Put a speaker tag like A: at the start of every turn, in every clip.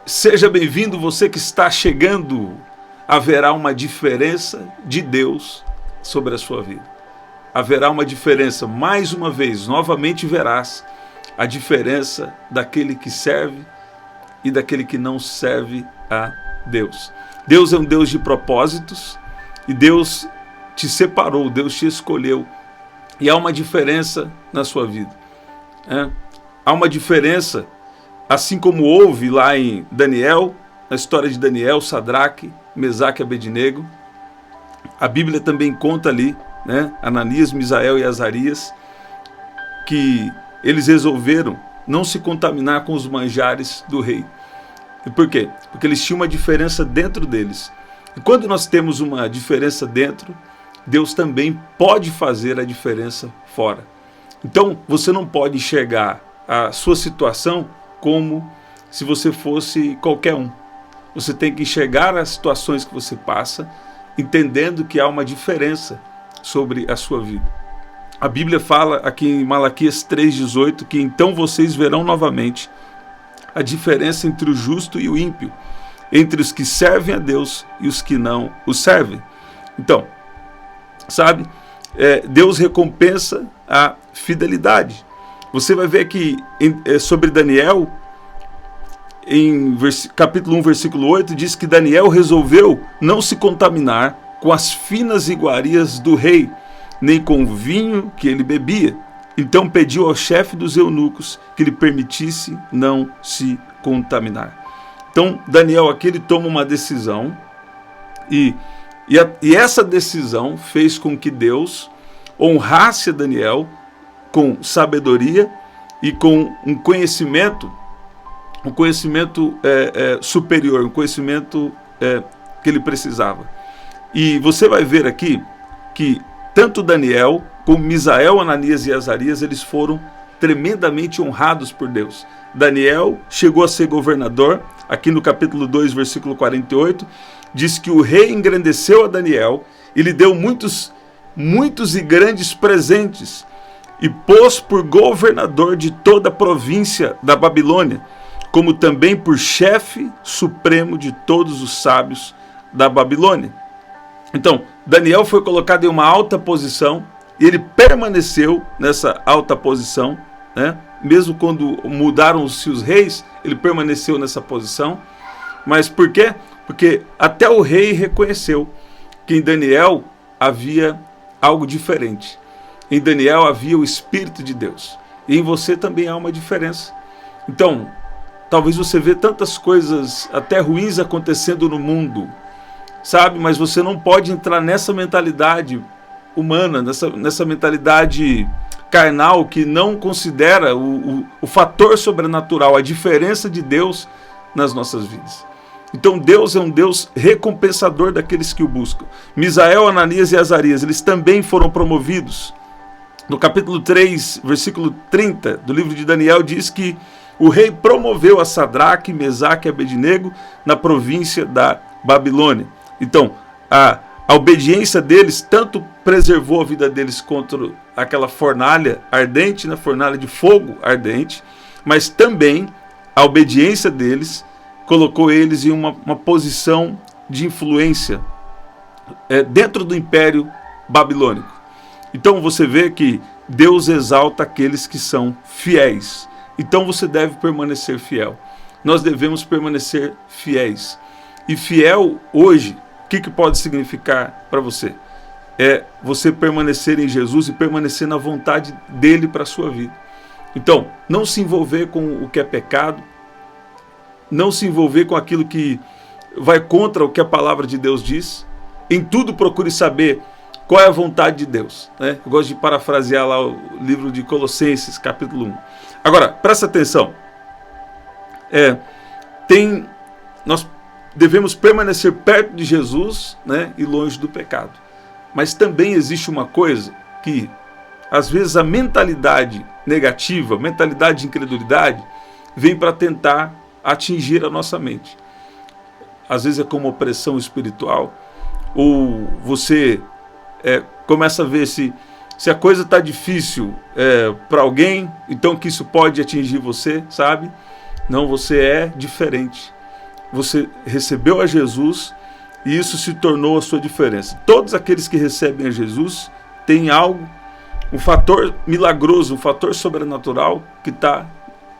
A: Seja bem-vindo, você que está chegando. Haverá uma diferença de Deus sobre a sua vida. Haverá uma diferença, mais uma vez, novamente verás a diferença daquele que serve e daquele que não serve a Deus. Deus é um Deus de propósitos e Deus te separou, Deus te escolheu. E há uma diferença na sua vida. Há uma diferença, assim como houve lá em Daniel, na história de Daniel, Sadraque, Mesaque e Abednego. A Bíblia também conta ali, Ananias, Misael e Azarias, que eles resolveram não se contaminar com os manjares do rei. E por quê? Porque eles tinham uma diferença dentro deles. E quando nós temos uma diferença dentro, Deus também pode fazer a diferença fora. Então, você não pode enxergar a sua situação como se você fosse qualquer um. Você tem que enxergar as situações que você passa, entendendo que há uma diferença sobre a sua vida. A Bíblia fala aqui em Malaquias 3,18 que então vocês verão novamente a diferença entre o justo e o ímpio, entre os que servem a Deus e os que não o servem. Então, sabe, Deus recompensa a fidelidade. Você vai ver que sobre Daniel, em capítulo 1, versículo 8, diz que Daniel resolveu não se contaminar com as finas iguarias do rei, nem com o vinho que ele bebia. Então pediu ao chefe dos eunucos que lhe permitisse não se contaminar. Então Daniel aqui ele toma uma decisão e essa decisão fez com que Deus honrasse a Daniel com sabedoria e com um conhecimento superior, um conhecimento que ele precisava. E você vai ver aqui que tanto Daniel como Misael, Ananias e Azarias, eles foram tremendamente honrados por Deus. Daniel chegou a ser governador, aqui no capítulo 2, versículo 48, diz que o rei engrandeceu a Daniel e lhe deu muitos e grandes presentes e pôs por governador de toda a província da Babilônia, como também por chefe supremo de todos os sábios da Babilônia. Então, Daniel foi colocado em uma alta posição e ele permaneceu nessa alta posição, mesmo quando mudaram-se os reis, ele permaneceu nessa posição. Mas por quê? Porque até o rei reconheceu que em Daniel havia algo diferente. Em Daniel havia o Espírito de Deus. E em você também há uma diferença. Então, talvez você vê tantas coisas até ruins acontecendo no mundo, sabe? Mas você não pode entrar nessa mentalidade humana, nessa mentalidade carnal que não considera o fator sobrenatural, a diferença de Deus nas nossas vidas. Então Deus é um Deus recompensador daqueles que o buscam. Misael, Ananias e Azarias, eles também foram promovidos. No capítulo 3, versículo 30 do livro de Daniel, diz que o rei promoveu a Sadraque, Mesaque e Abednego na província da Babilônia. Então, a obediência deles tanto preservou a vida deles contra aquela fornalha ardente, fornalha de fogo ardente, mas também a obediência deles colocou eles em uma posição de influência dentro do Império Babilônico. Então você vê que Deus exalta aqueles que são fiéis. Então você deve permanecer fiel. Nós devemos permanecer fiéis. E fiel hoje, o que pode significar para você? É você permanecer em Jesus e permanecer na vontade dele para a sua vida. Então, não se envolver com o que é pecado, não se envolver com aquilo que vai contra o que a palavra de Deus diz. Em tudo procure saber qual é a vontade de Deus. Eu gosto de parafrasear lá o livro de Colossenses, capítulo 1. Agora, presta atenção. Nós devemos permanecer perto de Jesus, e longe do pecado. Mas também existe uma coisa que, às vezes, a mentalidade negativa, a mentalidade de incredulidade, vem para tentar atingir a nossa mente. Às vezes é como opressão espiritual, ou você começa a ver se a coisa está difícil para alguém, então que isso pode atingir você, sabe? Não, você é diferente. você recebeu a Jesus e isso se tornou a sua diferença. Todos aqueles que recebem a Jesus têm algo, um fator milagroso, um fator sobrenatural que está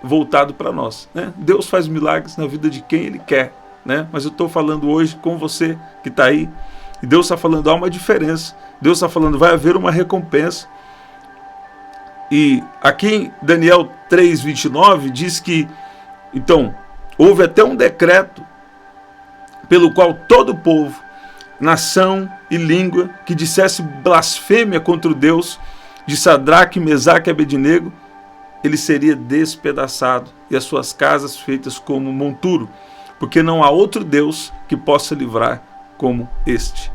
A: voltado para nós, né? Deus faz milagres na vida de quem Ele quer, né? Mas eu estou falando hoje com você que está aí, e Deus está falando, há uma diferença. Deus está falando, vai haver uma recompensa. E aqui em Daniel 3:29 diz que, então, houve até um decreto pelo qual todo povo, nação e língua que dissesse blasfêmia contra o Deus de Sadraque, Mesaque e Abednego, ele seria despedaçado e as suas casas feitas como monturo, porque não há outro Deus que possa livrar como este.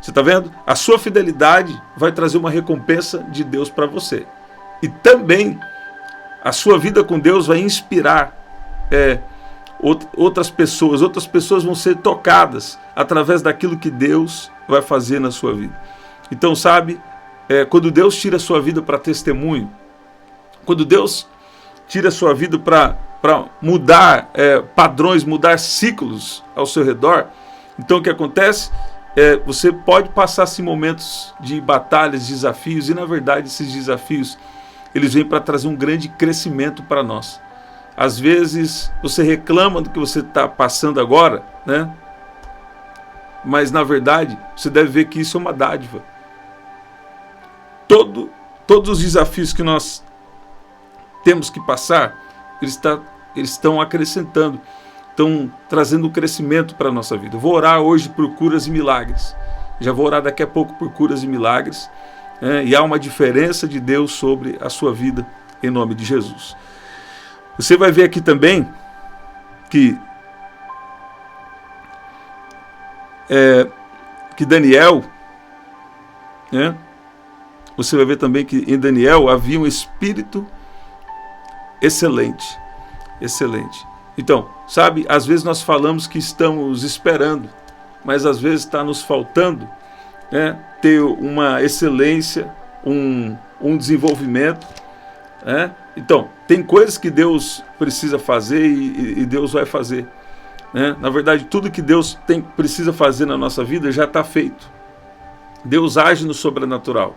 A: Você está vendo? A sua fidelidade vai trazer uma recompensa de Deus para você. E também a sua vida com Deus vai inspirar outras pessoas vão ser tocadas através daquilo que Deus vai fazer na sua vida. Então, sabe, quando Deus tira a sua vida para testemunho, quando Deus tira a sua vida para mudar padrões, mudar ciclos ao seu redor, então o que acontece? Você pode passar assim, momentos de batalhas, desafios, e na verdade esses desafios eles vêm para trazer um grande crescimento para nós. Às vezes você reclama do que você está passando agora, né? Mas na verdade você deve ver que isso é uma dádiva. Todos os desafios que nós temos que passar, eles estão acrescentando, estão trazendo um crescimento para a nossa vida. Eu vou orar hoje por curas e milagres. Já vou orar daqui a pouco por curas e milagres. E há uma diferença de Deus sobre a sua vida, em nome de Jesus. Você vai ver aqui também que Daniel, né? Você vai ver também que em Daniel havia um espírito excelente. Excelente. Então, sabe, às vezes nós falamos que estamos esperando, mas às vezes está nos faltando, né, ter uma excelência, um desenvolvimento, né? Então, tem coisas que Deus precisa fazer e Deus vai fazer, né? Na verdade, tudo que Deus precisa fazer na nossa vida já está feito. Deus age no sobrenatural.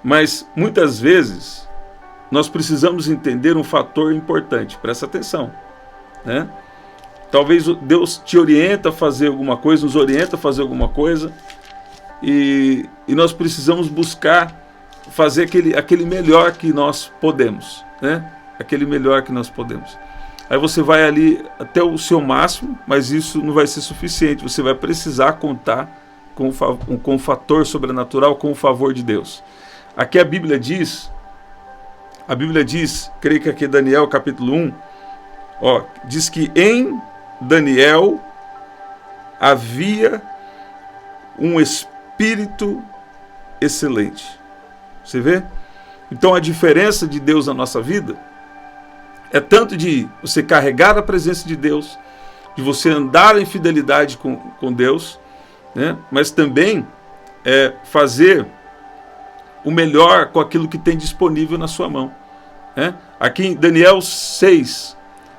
A: Mas, muitas vezes, nós precisamos entender um fator importante. Presta atenção, né? Talvez Deus te orienta a fazer alguma coisa, nos orienta a fazer alguma coisa, e nós precisamos buscar fazer aquele melhor que nós podemos, né? Aquele melhor que nós podemos. Aí você vai ali até o seu máximo, mas isso não vai ser suficiente. Você vai precisar contar com o fator sobrenatural, com o favor de Deus. Aqui a Bíblia diz, creio que aqui é Daniel capítulo 1, diz que em Daniel havia um espírito excelente. Você vê? Então a diferença de Deus na nossa vida é tanto de você carregar a presença de Deus, de você andar em fidelidade com Deus, né? Mas também fazer o melhor com aquilo que tem disponível na sua mão, né? Aqui em Daniel 6,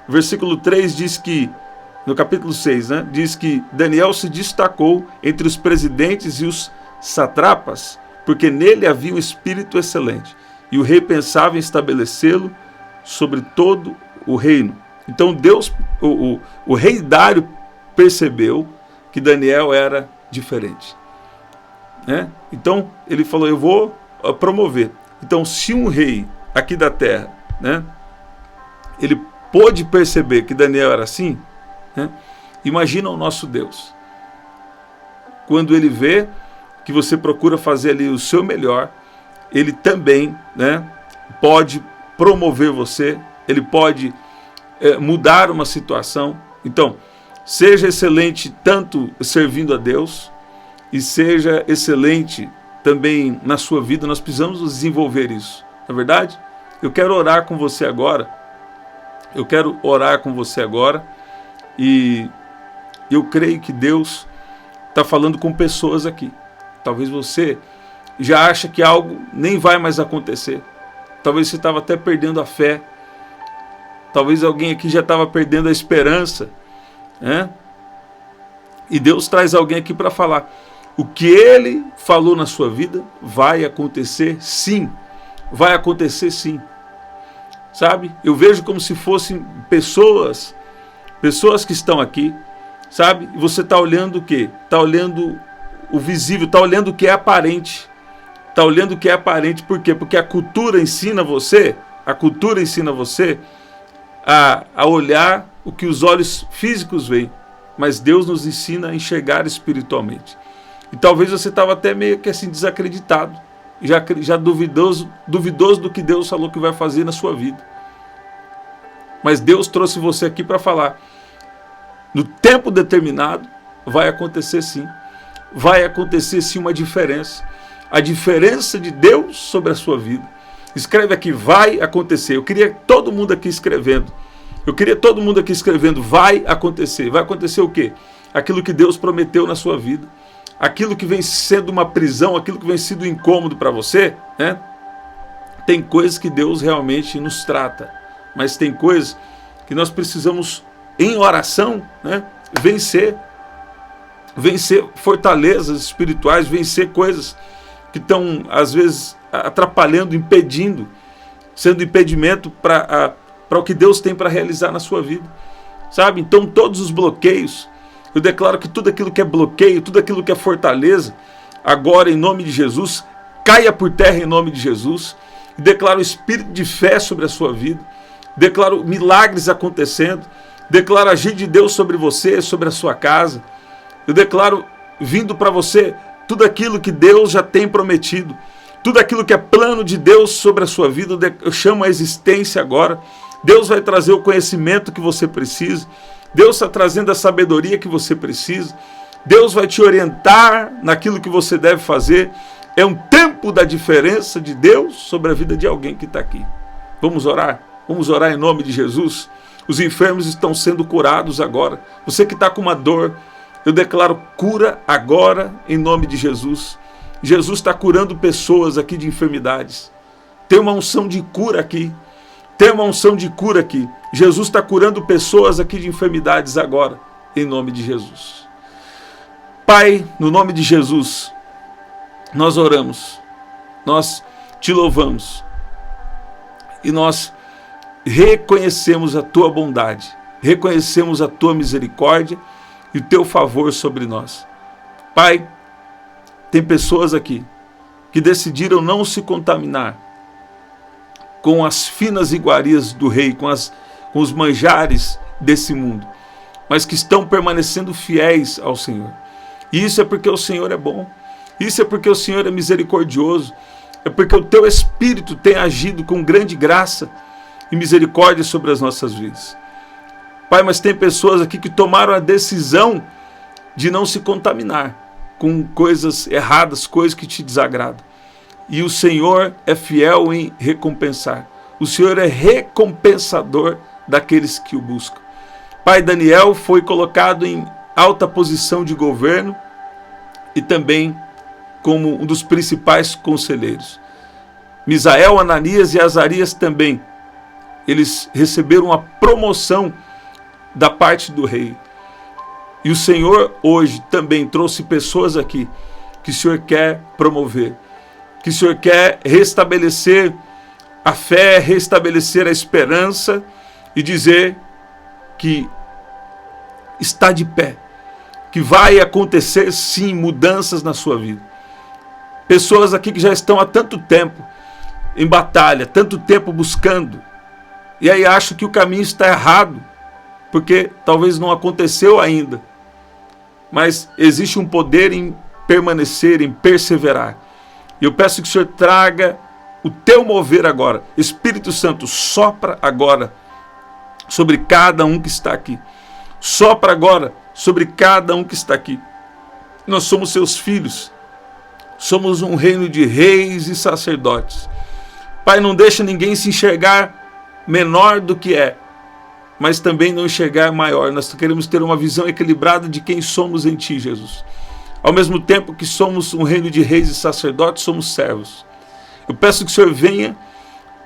A: versículo 3 diz que, no capítulo 6, né, diz que Daniel se destacou entre os presidentes e os satrapas, porque nele havia um espírito excelente, e o rei pensava em estabelecê-lo sobre todo o reino. Então Deus, o rei Dário percebeu que Daniel era diferente, né? Então ele falou, eu vou promover. Então, se um rei aqui da terra, né, ele pôde perceber que Daniel era assim, né, imagina o nosso Deus. Quando ele vê que você procura fazer ali o seu melhor, ele também, né, pode promover você, ele pode mudar uma situação. Então, seja excelente tanto servindo a Deus, e seja excelente também na sua vida. Nós precisamos desenvolver isso, não é verdade? Eu quero orar com você agora, e eu creio que Deus está falando com pessoas aqui. Talvez você já acha que algo nem vai mais acontecer, talvez você estava até perdendo a fé, talvez alguém aqui já estava perdendo a esperança, né? E Deus traz alguém aqui para falar. O que Ele falou na sua vida vai acontecer sim. Vai acontecer sim. Sabe? Eu vejo como se fossem pessoas que estão aqui, sabe? E você está olhando o quê? Está olhando o visível, está olhando o que é aparente. Está olhando o que é aparente, por quê? Porque a cultura ensina você a olhar o que os olhos físicos veem, mas Deus nos ensina a enxergar espiritualmente. E talvez você estava até meio que assim desacreditado, já duvidoso do que Deus falou que vai fazer na sua vida. Mas Deus trouxe você aqui para falar. No tempo determinado, vai acontecer sim. Vai acontecer sim uma diferença. A diferença de Deus sobre a sua vida. Escreve aqui, vai acontecer. Eu queria todo mundo aqui escrevendo. Vai acontecer. Vai acontecer o quê? Aquilo que Deus prometeu na sua vida. Aquilo que vem sendo uma prisão, aquilo que vem sendo incômodo para você, né? Tem coisas que Deus realmente nos trata. Mas tem coisas que nós precisamos, em oração, né, vencer fortalezas espirituais, vencer coisas que estão, às vezes, atrapalhando, impedindo, sendo impedimento para o que Deus tem para realizar na sua vida. Sabe? Então, todos os bloqueios, eu declaro que tudo aquilo que é bloqueio, tudo aquilo que é fortaleza, agora, em nome de Jesus, caia por terra em nome de Jesus. E declaro o espírito de fé sobre a sua vida. Declaro milagres acontecendo. Declaro agir de Deus sobre você, sobre a sua casa. Eu declaro vindo para você tudo aquilo que Deus já tem prometido. Tudo aquilo que é plano de Deus sobre a sua vida, eu chamo a existência agora. Deus vai trazer o conhecimento que você precisa. Deus está trazendo a sabedoria que você precisa. Deus vai te orientar naquilo que você deve fazer. É um tempo da diferença de Deus sobre a vida de alguém que está aqui. Vamos orar? Vamos orar em nome de Jesus. Os enfermos estão sendo curados agora. Você que está com uma dor, eu declaro cura agora em nome de Jesus. Jesus está curando pessoas aqui de enfermidades. Tem uma unção de cura aqui. Jesus está curando pessoas aqui de enfermidades agora, em nome de Jesus. Pai, no nome de Jesus, nós oramos, nós te louvamos e nós reconhecemos a tua bondade, reconhecemos a tua misericórdia e o teu favor sobre nós. Pai, tem pessoas aqui que decidiram não se contaminar com as finas iguarias do rei, com os manjares desse mundo, mas que estão permanecendo fiéis ao Senhor. E isso é porque o Senhor é bom, isso é porque o Senhor é misericordioso, é porque o teu Espírito tem agido com grande graça e misericórdia sobre as nossas vidas. Pai, mas tem pessoas aqui que tomaram a decisão de não se contaminar com coisas erradas, coisas que te desagradam. E o Senhor é fiel em recompensar. O Senhor é recompensador daqueles que o buscam. Pai, Daniel foi colocado em alta posição de governo e também como um dos principais conselheiros. Misael, Ananias e Azarias também. Eles receberam uma promoção da parte do rei. E o Senhor hoje também trouxe pessoas aqui que o Senhor quer promover, que o Senhor quer restabelecer a fé, restabelecer a esperança e dizer que está de pé, que vai acontecer sim mudanças na sua vida. Pessoas aqui que já estão há tanto tempo em batalha, tanto tempo buscando, e aí acham que o caminho está errado, porque talvez não aconteceu ainda. Mas existe um poder em permanecer, em perseverar. E eu peço que o Senhor traga o teu mover agora. Espírito Santo, sopra agora sobre cada um que está aqui. Sopra agora sobre cada um que está aqui. Nós somos seus filhos. Somos um reino de reis e sacerdotes. Pai, não deixa ninguém se enxergar menor do que é, mas também não enxergar maior. Nós queremos ter uma visão equilibrada de quem somos em Ti, Jesus. Ao mesmo tempo que somos um reino de reis e sacerdotes, somos servos. Eu peço que o Senhor venha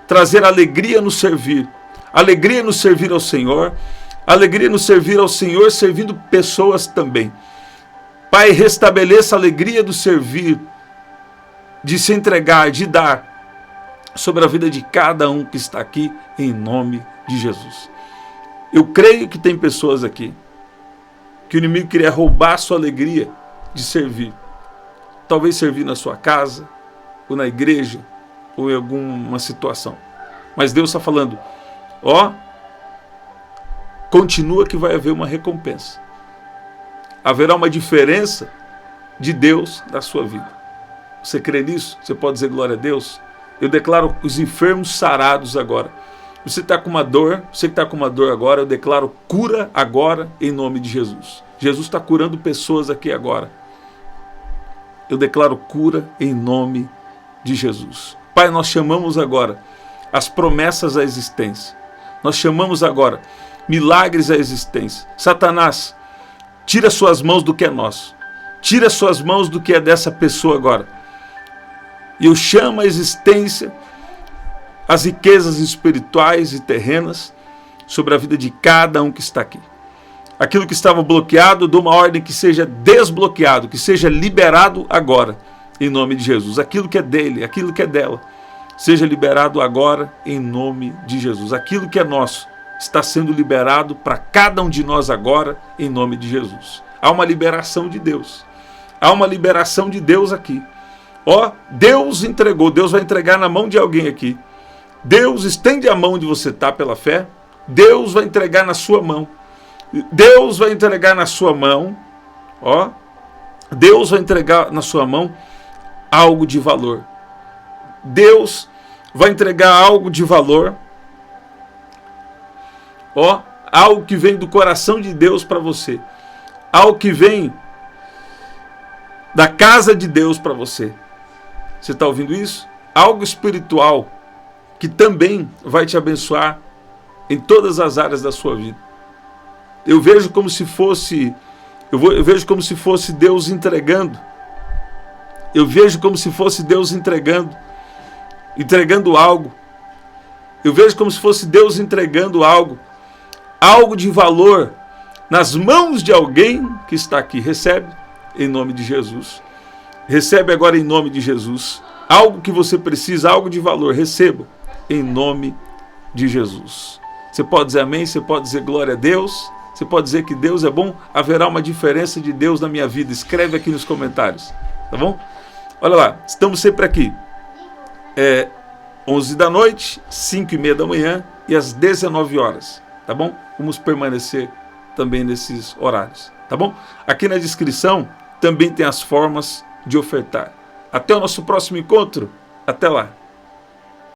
A: trazer alegria no servir ao Senhor, alegria no servir ao Senhor, servindo pessoas também. Pai, restabeleça a alegria do servir, de se entregar, de dar, sobre a vida de cada um que está aqui, em nome de Jesus. Eu creio que tem pessoas aqui que o inimigo queria roubar a sua alegria de servir. Talvez servir na sua casa, ou na igreja, ou em alguma situação. Mas Deus está falando, ó, continua que vai haver uma recompensa. Haverá uma diferença de Deus na sua vida. Você crê nisso? Você pode dizer glória a Deus? Eu declaro os enfermos sarados agora. Você está com uma dor, você que está com uma dor agora, eu declaro cura agora em nome de Jesus. Jesus está curando pessoas aqui agora. Eu declaro cura em nome de Jesus. Pai, nós chamamos agora as promessas à existência. Nós chamamos agora milagres à existência. Satanás, tira suas mãos do que é nosso. Tira suas mãos do que é dessa pessoa agora. E eu chamo a existência as riquezas espirituais e terrenas sobre a vida de cada um que está aqui. Aquilo que estava bloqueado, dou uma ordem que seja desbloqueado, que seja liberado agora, em nome de Jesus. Aquilo que é dele, aquilo que é dela, seja liberado agora, em nome de Jesus. Aquilo que é nosso está sendo liberado para cada um de nós agora, em nome de Jesus. Há uma liberação de Deus. Há uma liberação de Deus aqui. Ó, Deus entregou, Deus vai entregar na mão de alguém aqui. Deus estende a mão onde você está pela fé. Deus vai entregar na sua mão. Deus vai entregar na sua mão. Ó, Deus vai entregar na sua mão algo de valor. Deus vai entregar algo de valor. Ó, algo que vem do coração de Deus para você. Algo que vem da casa de Deus para você. Você está ouvindo isso? Algo espiritual que também vai te abençoar em todas as áreas da sua vida. Eu vejo como se fosse, eu vejo como se fosse Deus entregando. Eu vejo como se fosse Deus entregando algo. Eu vejo como se fosse Deus entregando algo de valor nas mãos de alguém que está aqui. Recebe em nome de Jesus. Recebe agora em nome de Jesus. Algo que você precisa, algo de valor, receba em nome de Jesus. Você pode dizer amém, você pode dizer glória a Deus, você pode dizer que Deus é bom, haverá uma diferença de Deus na minha vida. Escreve aqui nos comentários, tá bom? Olha lá, estamos sempre aqui. 11 da noite, 5:30 da manhã e às 19 horas, tá bom? Vamos permanecer também nesses horários, tá bom? Aqui na descrição também tem as formas de ofertar. Até o nosso próximo encontro. Até lá.